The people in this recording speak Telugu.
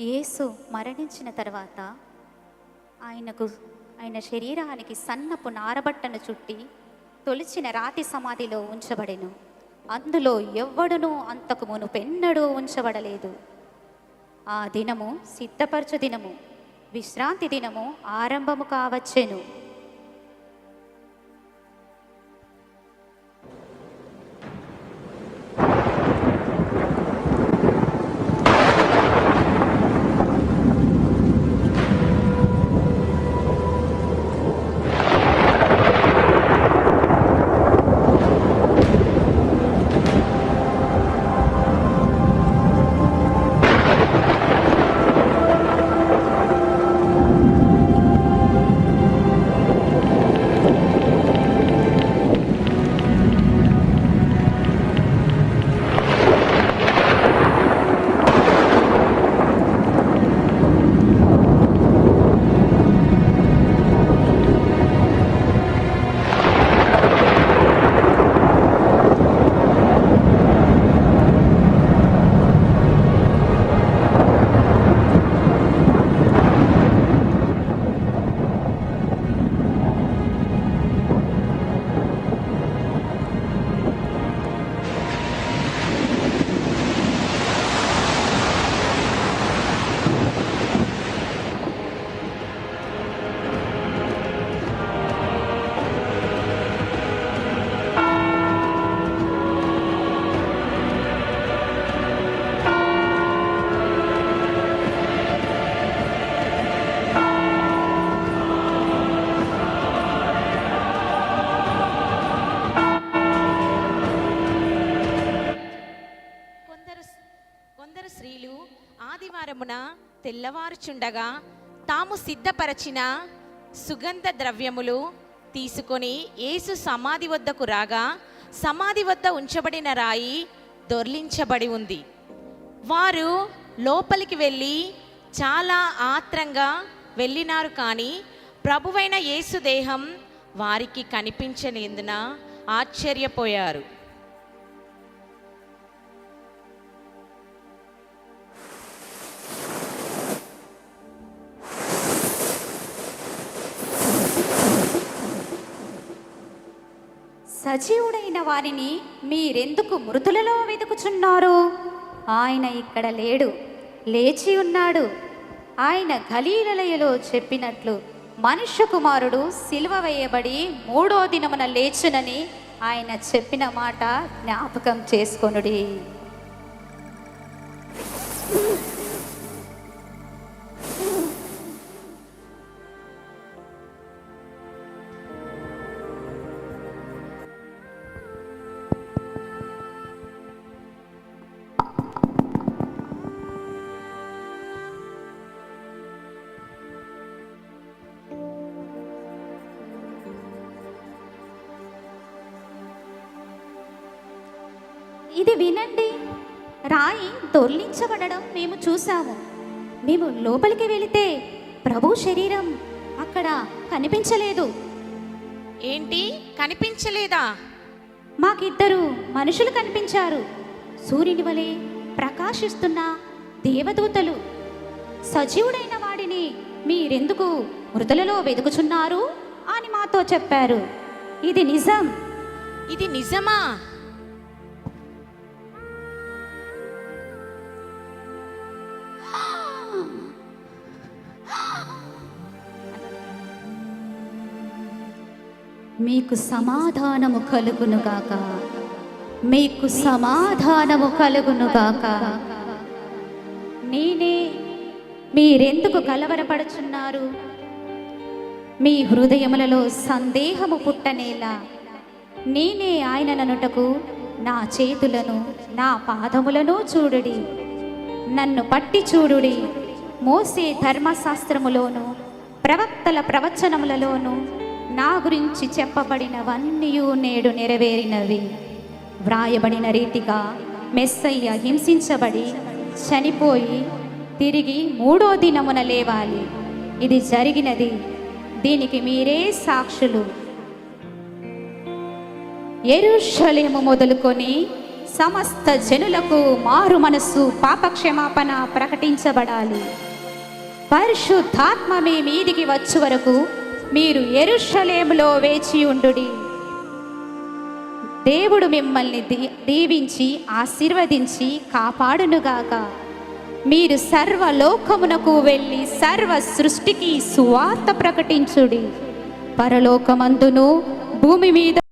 యేసు మరణించిన తర్వాత ఆయన శరీరానికి సన్నపు నారబట్టను చుట్టి తొలిచిన రాతి సమాధిలో ఉంచబడెను. అందులో ఎవ్వడునూ అంతకు మునుపెన్నడూ ఉంచబడలేదు. ఆ దినము సిద్ధపరచు దినము, విశ్రాంతి దినము ఆరంభము కావచ్చెను. కొందరు స్త్రీలు ఆదివారమున తెల్లవారుచుండగా తాము సిద్ధపరచిన సుగంధ ద్రవ్యములు తీసుకొని యేసు సమాధి వద్దకు రాగా, సమాధి వద్ద ఉంచబడిన రాయి దొర్లించబడి ఉంది. వారు లోపలికి వెళ్ళి చాలా ఆత్రంగా వెళ్ళినారు, కానీ ప్రభువైన యేసు దేహం వారికి కనిపించనందున ఆశ్చర్యపోయారు. సజీవుడైన వారిని మీరెందుకు మృతులలో వెతుకుచున్నారు? ఆయన ఇక్కడ లేడు, లేచి ఉన్నాడు. ఆయన గలీలయలో చెప్పినట్లు మనుష్య కుమారుడు సిలువ వేయబడి 3వ దినమున లేచునని ఆయన చెప్పిన మాట జ్ఞాపకం చేసుకొనుడి. ఇది వినండి. రాయి దొర్లించబడడం మేము చూసాము. మేము లోపలికి వెళితే ప్రభు శరీరం అక్కడ కనిపించలేదు. ఏంటి, కనిపించలేదా? మాకిద్దరు మనుషులు కనిపించారు, సూర్యుని వలె ప్రకాశిస్తున్న దేవదూతలు. సజీవుడైన వాడిని మీరెందుకు మృతులలో వెతుకుచున్నారు అని మాతో చెప్పారు. ఇది నిజం. ఇది నిజమా? మీకు సమాధానము కలుగునుగాక, మీకు సమాధానము కలుగునుగాక. నేనే. మీరెందుకు కలవరపడుచున్నారు? మీ హృదయములలో సందేహము పుట్టనేలా. నేనే ఆయనననుటకు నా చేతులను నా పాదములను చూడుడి, నన్ను పట్టి చూడుడి. మోసే ధర్మశాస్త్రములోను ప్రవక్తల ప్రవచనములలోను నా గురించి చెప్పబడినవన్నీ నేడు నెరవేరినవి. వ్రాయబడిన రీతిగా మెస్సయ్య హింసించబడి చనిపోయి తిరిగి 3వ దినమున లేవాలి. ఇది జరిగినది. దీనికి మీరే సాక్షులు. యెరూషలేము మొదలుకొని సమస్త జనులకు మారు మనస్సు పాపక్షమాపణ ప్రకటించబడాలి. పరిశుద్ధాత్మ మీ మీదికి వచ్చు వరకు మీరు యెరూషలేములో వేచి ఉండుడి. దేవుడు మిమ్మల్ని దీవించి ఆశీర్వదించి కాపాడునుగాక. మీరు సర్వలోకమునకు వెళ్ళి సర్వ సృష్టికి సువార్త ప్రకటించుడి. పరలోకమందును భూమి మీద